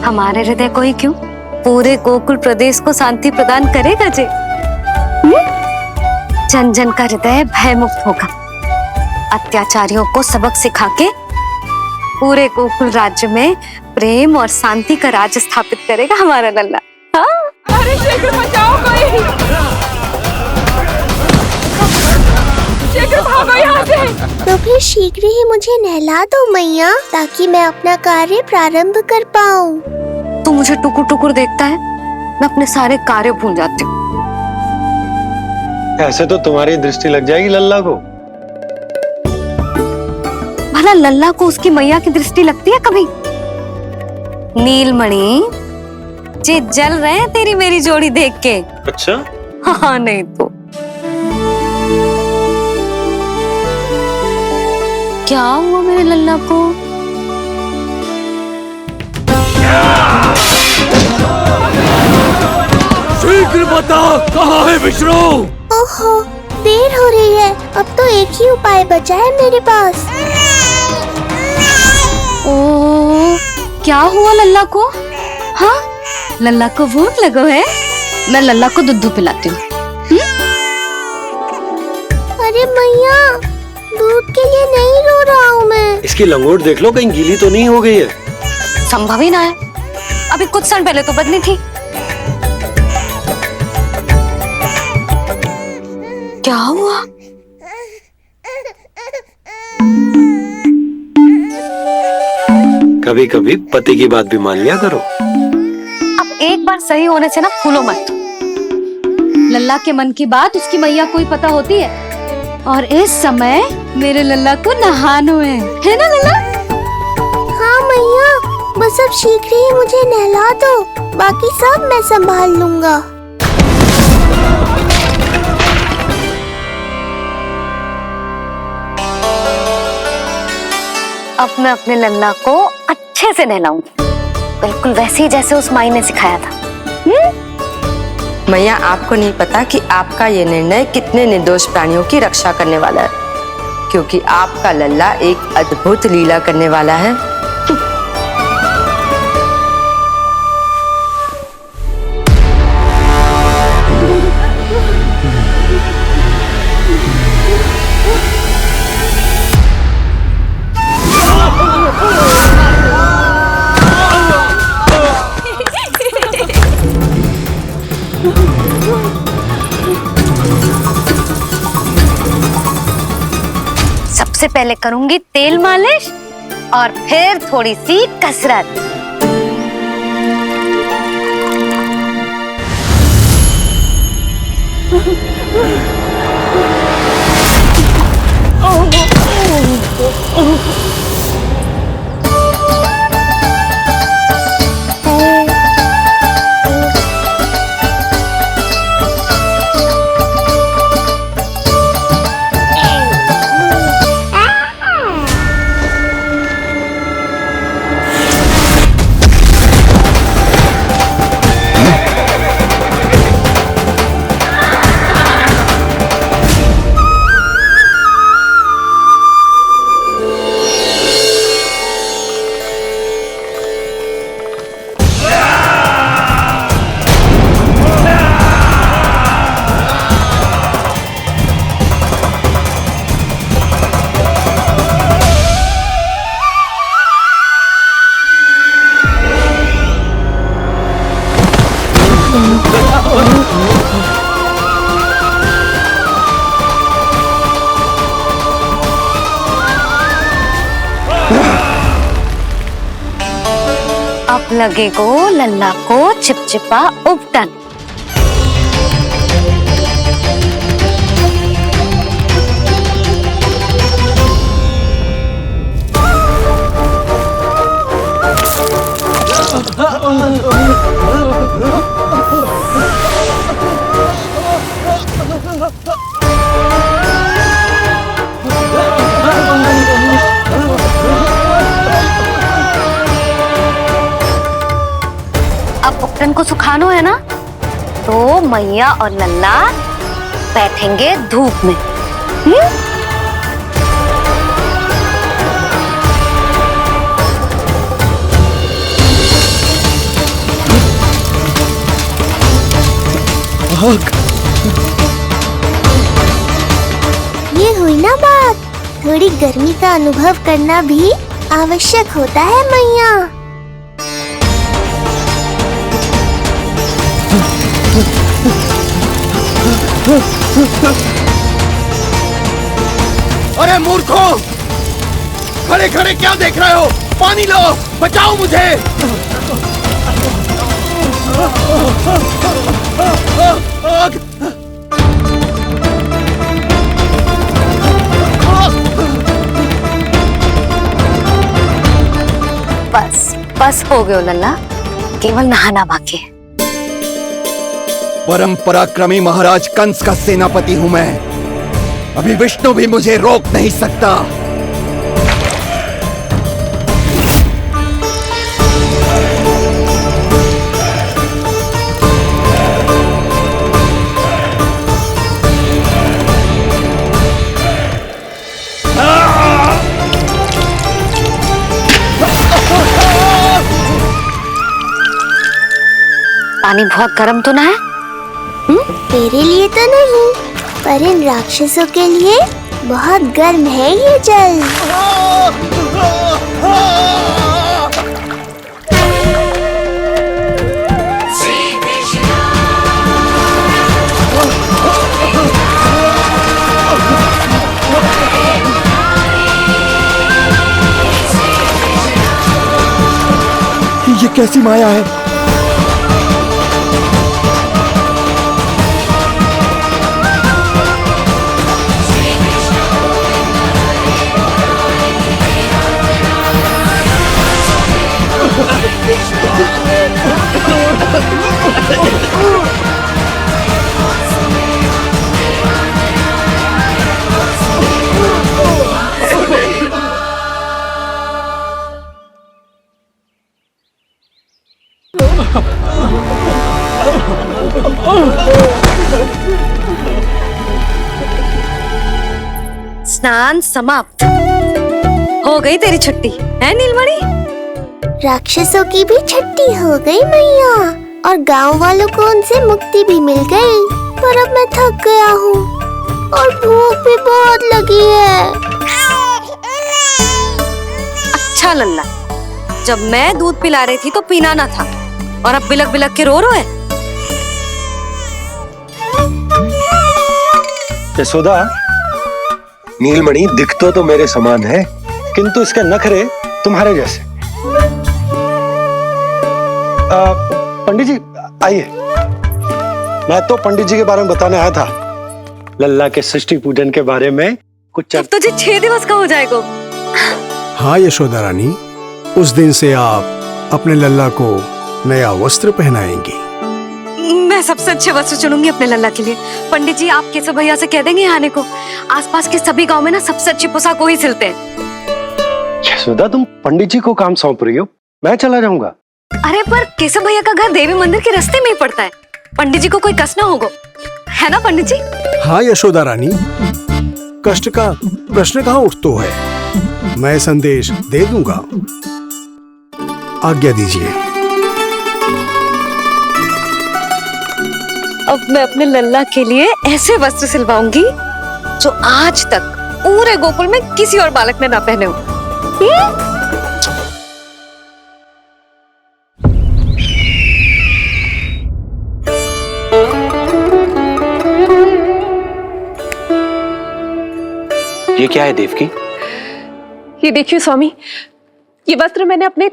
हमारे हृदय को ही क्यों, पूरे गोकुल प्रदेश को शांति प्रदान करेगा जे। जन जन का हृदय भय मुक्त होगा। अत्याचारियों को सबक सिखा के पूरे गोकुल राज्य में प्रेम और शांति का राज स्थापित करेगा हमारा लल्ला। हाँ? अरे शीघ्र बचाओ कोई, शीघ्र भागो यहाँ से। तो फिर शीघ्र ही मुझे नहला दो मैया, ताकि मैं अपना कार्य प्रारंभ कर पाऊँ। तू मुझे टुकुर टुकुर देखता है, मैं अपने सारे कार्य भूल जाती हूँ। ऐसे तो तुम्हारी दृष्टि लग जाएगी लल्ला को। भला लल्ला को उसकी मैया की दृष्टि लगती है कभी? नीलमणि, जे जल रहे हैं तेरी मेरी जोड़ी देख के। अच्छा? हाँ नहीं तो क्या हुआ मेरे लल्ला को? शीघ्र बता, कहाँ है विष्णु? ओहो, देर हो रही है। अब तो एक ही उपाय बचा है मेरे पास। ओ, क्या हुआ लल्ला को? हाँ, लल्ला को भूख लगो है? मैं लल्ला को दूध पिलाती हूँ। अरे मैया, दूध के लिए नहीं रो रहा हूँ मैं। इसकी लंगोट देख लो, कहीं गीली तो नहीं हो गई है। संभव ही ना है, अभी कुछ क्षण पहले तो बदली थी। क्या हुआ? कभी कभी पति की बात भी मान लिया करो। अब एक बार सही होने से ना फूलो मत। लल्ला के मन की बात उसकी मैया को ही पता होती है, और इस समय मेरे लल्ला को नहानो है ना लल्ला? हाँ मैया, बस अब शीघ्र ही मुझे नहला दो, बाकी सब मैं संभाल लूंगा। अब मैं अपने लल्ला को अच्छे से नहलाऊंगी, बिल्कुल वैसे ही जैसे उस माई ने सिखाया था। मैया, आपको नहीं पता कि आपका ये निर्णय कितने निर्दोष प्राणियों की रक्षा करने वाला है, क्योंकि आपका लल्ला एक अद्भुत लीला करने वाला है। सबसे पहले करूंगी तेल मालिश और फिर थोड़ी सी कसरत। अब लगेगो लल्ला को चिपचिपा उपटन। अब उपटन को सुखानो है ना, तो मैया और लल्ला बैठेंगे धूप में। भाग। ये हुई ना बात, थोड़ी गर्मी का अनुभव करना भी आवश्यक होता है मैया। अरे मूर्खों, खड़े खड़े क्या देख रहे हो? पानी लो, बचाओ मुझे। बस बस हो गयो लल्ला, केवल नहाना बाकी है। परम पराक्रमी महाराज कंस का सेनापति हूं मैं। अभी विष्णु भी मुझे रोक नहीं सकता। पानी बहुत गर्म तो ना है? तेरे लिए तो नहीं, पर इन राक्षसों के लिए बहुत गर्म है ये जल। ये कैसी माया है? स्नान समाप्त, हो गई तेरी छुट्टी है नीलमणि? राक्षसों की भी छुट्टी हो गई मैया, और गांव वालों को उनसे मुक्ति भी मिल गई। पर अब मैं थक गया हूँ और भूख भी बहुत लगी है। अच्छा लल्ला, जब मैं दूध पिला रही थी तो पीना ना था, और अब बिलक बिलक के रो है। यशोदा, नीलमणि दिखतो तो मेरे समान है, किंतु इसके नखरे तुम्हारे जैसे। पंडित जी आइए, मैं तो पंडित जी के बारे में बताने आया था, लल्ला के षष्ठी पूजन के बारे में कुछ। अब तुझे 6 दिवस का हो जाएगा। हाँ यशोदा रानी, उस दिन से आप अपने लल्ला को नया वस्त्र पहनाएंगी। मैं सबसे अच्छे वस्त्र चुनूंगी अपने लल्ला के लिए। पंडित जी, आप केशव भैया से कह देंगे आने को। आसपास के सभी गांव में ना सबसे अच्छी पोशाक वही सिलते हैं। यशोदा, तुम पंडित जी को काम सौंप रही हो, मैं चला जाऊंगा। अरे पर केशव भैया का घर देवी मंदिर के रास्ते में ही पड़ता है, पंडित जी को कोई कष्ट ना होगा, है ना पंडित जी? हाँ यशोदा रानी, कष्ट का प्रश्न कहाँ उठतो है, मैं संदेश दे दूंगा। आज्ञा दीजिए। अब मैं अपने लल्ला के लिए ऐसे वस्त्र सिलवाऊंगी जो आज तक पूरे गोकुल में किसी और बालक ने ना पहने हो। ये क्या है देवकी? ये देखिए स्वामी, ये वस्त्र मैंने अपने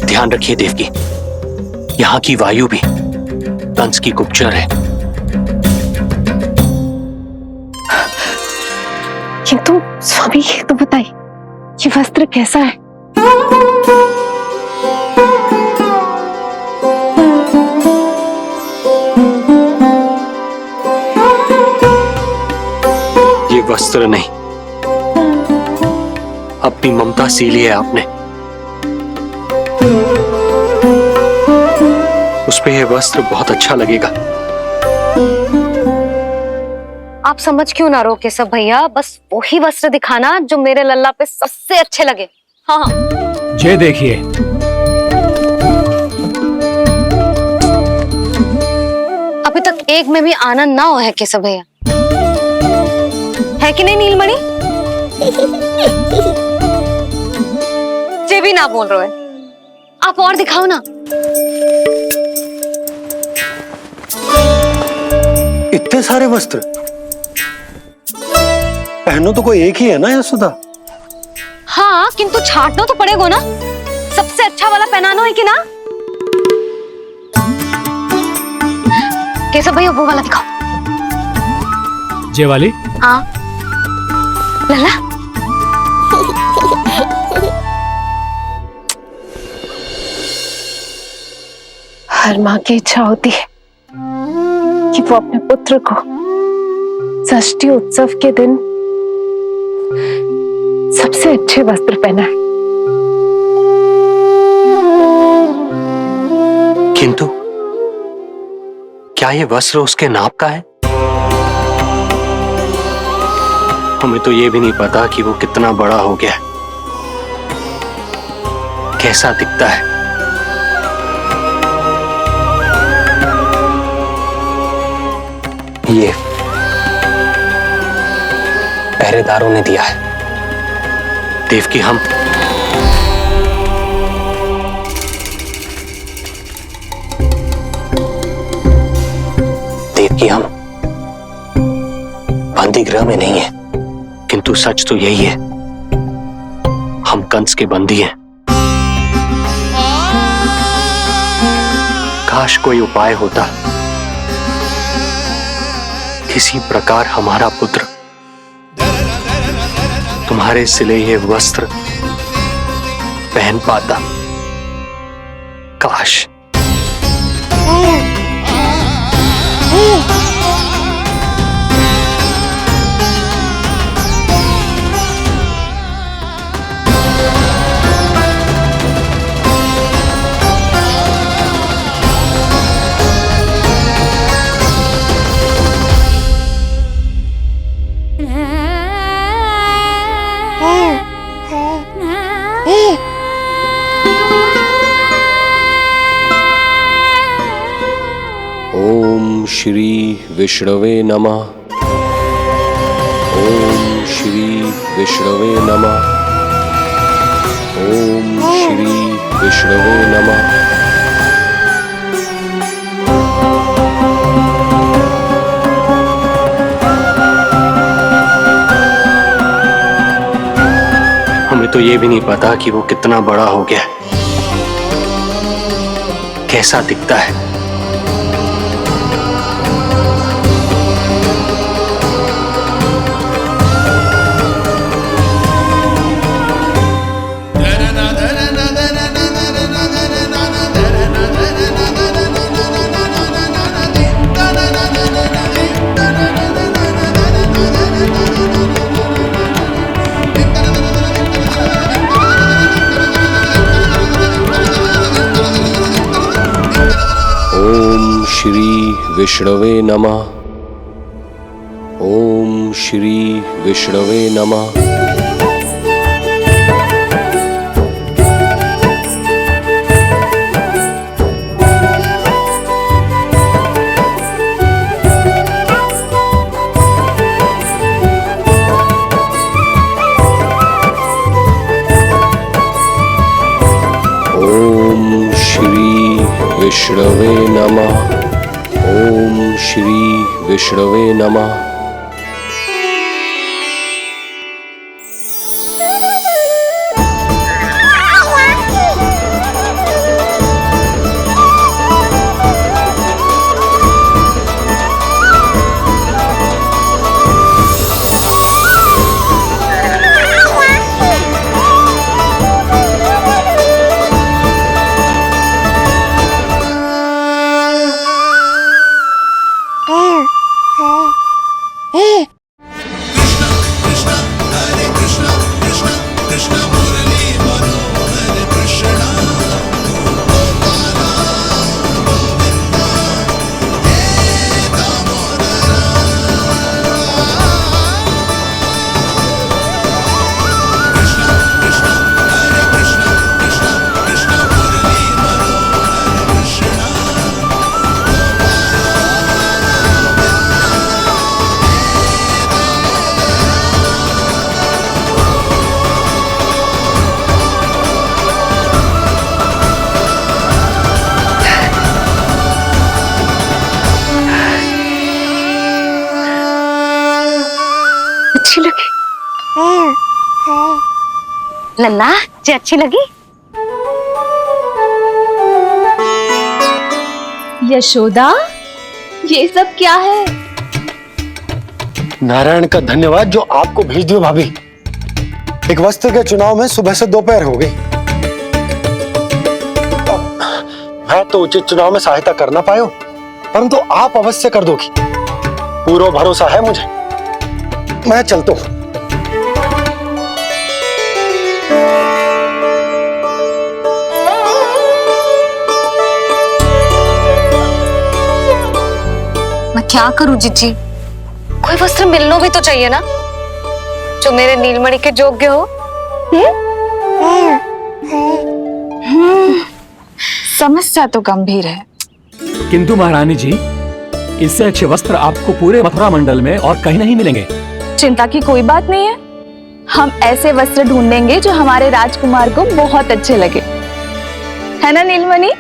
ध्यान रखिए देवकी, यहाँ की वायु भी कंस की गुप्तचर है। किंतु स्वामी ये तो बताइए, ये वस्त्र कैसा है? ये वस्त्र नहीं, अपनी ममता सी ली है आपने। उस पे यह वस्त्र बहुत अच्छा लगेगा। आप समझ क्यों ना रहो केशव भैया, बस वही वस्त्र दिखाना जो मेरे लल्ला पे सबसे अच्छे लगे। हाँ हाँ। ये देखिए, अभी तक एक में भी आनंद ना हो है केशव भैया, है कि नहीं नीलमणि? ये भी ना बोल रहे हो, आप और दिखाओ ना। इतने सारे वस्त्र पहनो तो कोई एक ही है ना यशोदा? हाँ, किंतु छांटना तो पड़ेगा ना, सबसे अच्छा वाला पहनाना है कि ना। केशव भैया वो वाला दिखाओ। ये वाली? हाँ लल्ला। हर माँ की इच्छा होती है कि वो अपने पुत्र को षष्ठी उत्सव के दिन सबसे अच्छे वस्त्र पहनाए। किंतु क्या ये वस्त्र उसके नाप का है? हमें तो ये भी नहीं पता कि वो कितना बड़ा हो गया, कैसा दिखता है। ये पहरेदारों ने दिया है। देवकी, हम बंदी गृह में नहीं है, किंतु सच तो यही है, हम कंस के बंदी हैं। काश कोई उपाय होता, किसी प्रकार हमारा पुत्र तुम्हारे सिले ये वस्त्र पहन पाता। काश। ओम श्री विष्णवे नमः। ओम श्री विष्णवे नमः। ओम श्री विष्णवे नमः। हमें तो ये भी नहीं पता कि वो कितना बड़ा हो गया, कैसा दिखता है। ओम श्री विष्णवे नमः। ओम श्री विष्णवे नमः। ओम श्री विष्णवे नमः। ओम श्री विष्णवे नमः। लल्ला जी अच्छी लगी? यशोदा, ये सब क्या है? नारायण का धन्यवाद जो आपको भेज दियो भाभी। एक वस्त्र के चुनाव में सुबह से दोपहर हो गई। मैं तो उचित चुनाव में सहायता कर ना पायो, परंतु आप अवश्य कर दोगी, पूरा भरोसा है मुझे। मैं चलता हूं। मैं क्या करूं जीजी? कोई वस्त्र मिलना भी तो चाहिए ना जो मेरे नीलमणि के योग्य हो। समस्या तो गंभीर है। किंतु महारानी जी, इससे अच्छे वस्त्र आपको पूरे मथुरा मंडल में और कहीं नहीं मिलेंगे। चिंता की कोई बात नहीं है, हम ऐसे वस्त्र ढूंढेंगे जो हमारे राजकुमार को बहुत अच्छे लगे, है ना नीलमणि?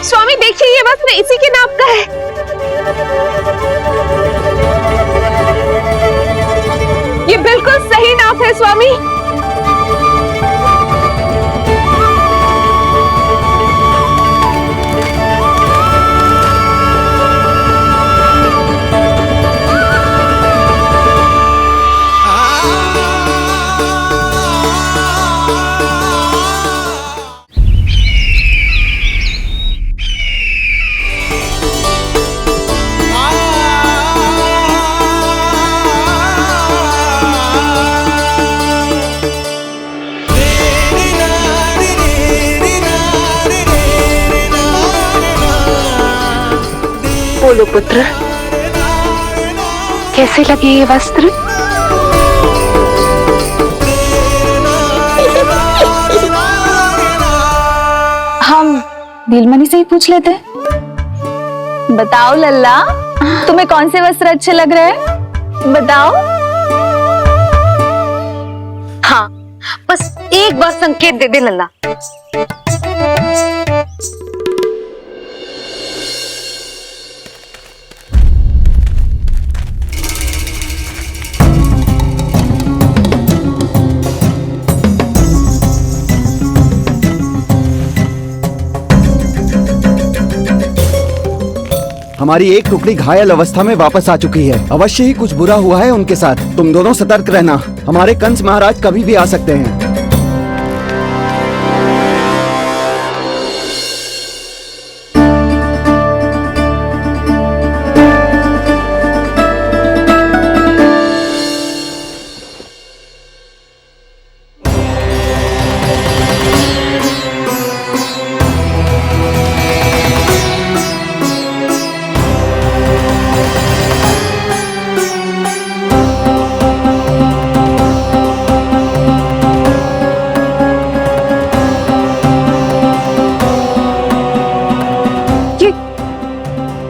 स्वामी देखिए, ये वस्त्र इसी के नाप का है। ये बिल्कुल सही नाप है स्वामी। बोलो पुत्र, कैसे लगे ये वस्त्र? हम नीलमणि से ही पूछ लेते। बताओ लल्ला, तुम्हें कौन से वस्त्र अच्छे लग रहे हैं? बताओ। हाँ, बस एक बार संकेत दे दे लल्ला। हमारी एक टुकड़ी घायल अवस्था में वापस आ चुकी है। अवश्य ही कुछ बुरा हुआ है उनके साथ। तुम दोनों सतर्क रहना, हमारे कंस महाराज कभी भी आ सकते हैं।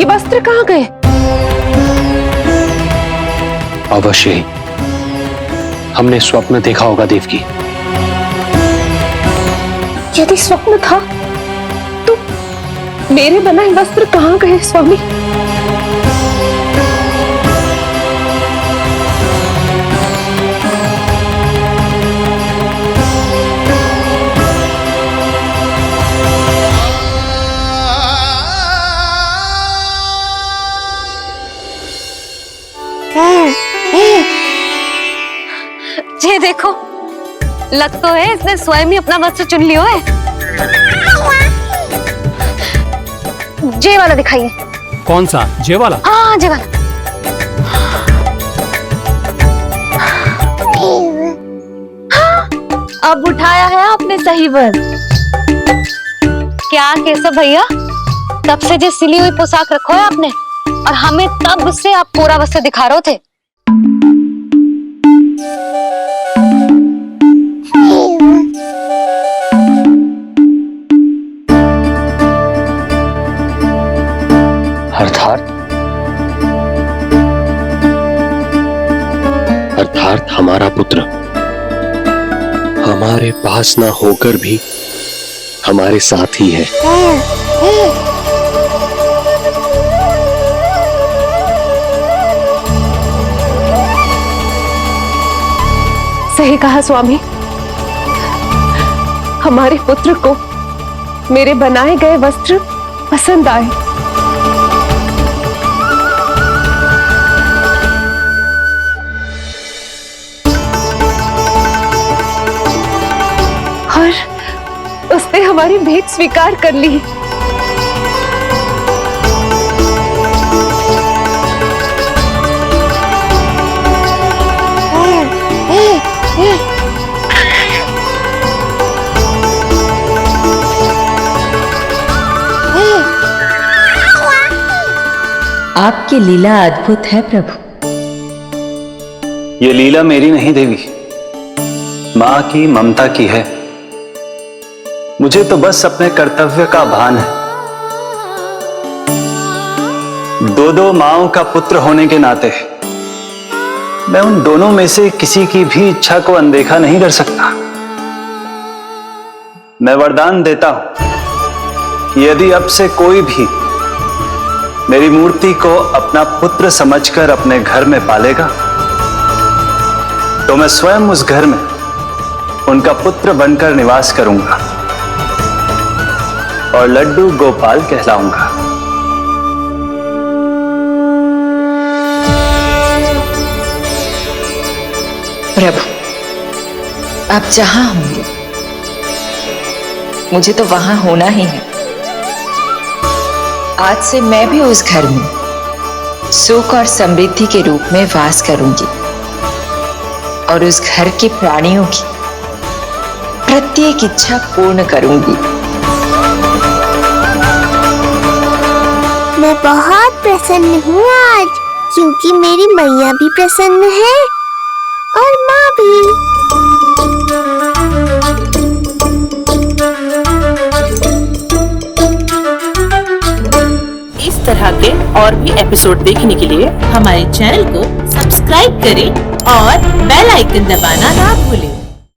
वस्त्र कहाँ गए? अवश्य ही हमने स्वप्न देखा होगा देवकी। यदि स्वप्न था तो मेरे बनाए वस्त्र कहाँ गए स्वामी? ये देखो, लग तो है इसने स्वयं ही अपना वस्त्र चुन लियो है। जे वाला दिखाइए। कौन सा? जे वाला? हाँ, जे वाला। अब उठाया है आपने सही वस्त्र। क्या केशव भैया, तब से जो सिली हुई पोशाक रखो है आपने, और हमें तब से आप पूरा वस्त्र दिखा रहे थे। अर्थात हमारा पुत्र हमारे पास ना होकर भी हमारे साथ ही है। सही कहा स्वामी, हमारे पुत्र को मेरे बनाए गए वस्त्र पसंद आए। और उसने हमारी भेंट स्वीकार कर ली। आपकी लीला अद्भुत है प्रभु। ये लीला मेरी नहीं देवी, मां की ममता की है। मुझे तो बस अपने कर्तव्य का भान है। दो माओं का पुत्र होने के नाते मैं उन दोनों में से किसी की भी इच्छा को अनदेखा नहीं कर सकता। मैं वरदान देता हूं कि यदि अब से कोई भी मेरी मूर्ति को अपना पुत्र समझकर अपने घर में पालेगा, तो मैं स्वयं उस घर में उनका पुत्र बनकर निवास करूंगा और लड्डू गोपाल कहलाऊंगा। प्रभु, आप जहां होंगे मुझे तो वहां होना ही है। आज से मैं भी उस घर में सुख और समृद्धि के रूप में वास करूंगी और उस घर के प्राणियों की प्रत्येक इच्छा पूर्ण करूंगी। मैं बहुत प्रसन्न हूँ आज, क्योंकि मेरी मैया भी प्रसन्न है और माँ भी। इस तरह के और भी एपिसोड देखने के लिए हमारे चैनल को सब्सक्राइब करें और बेल आइकन दबाना ना भूलें।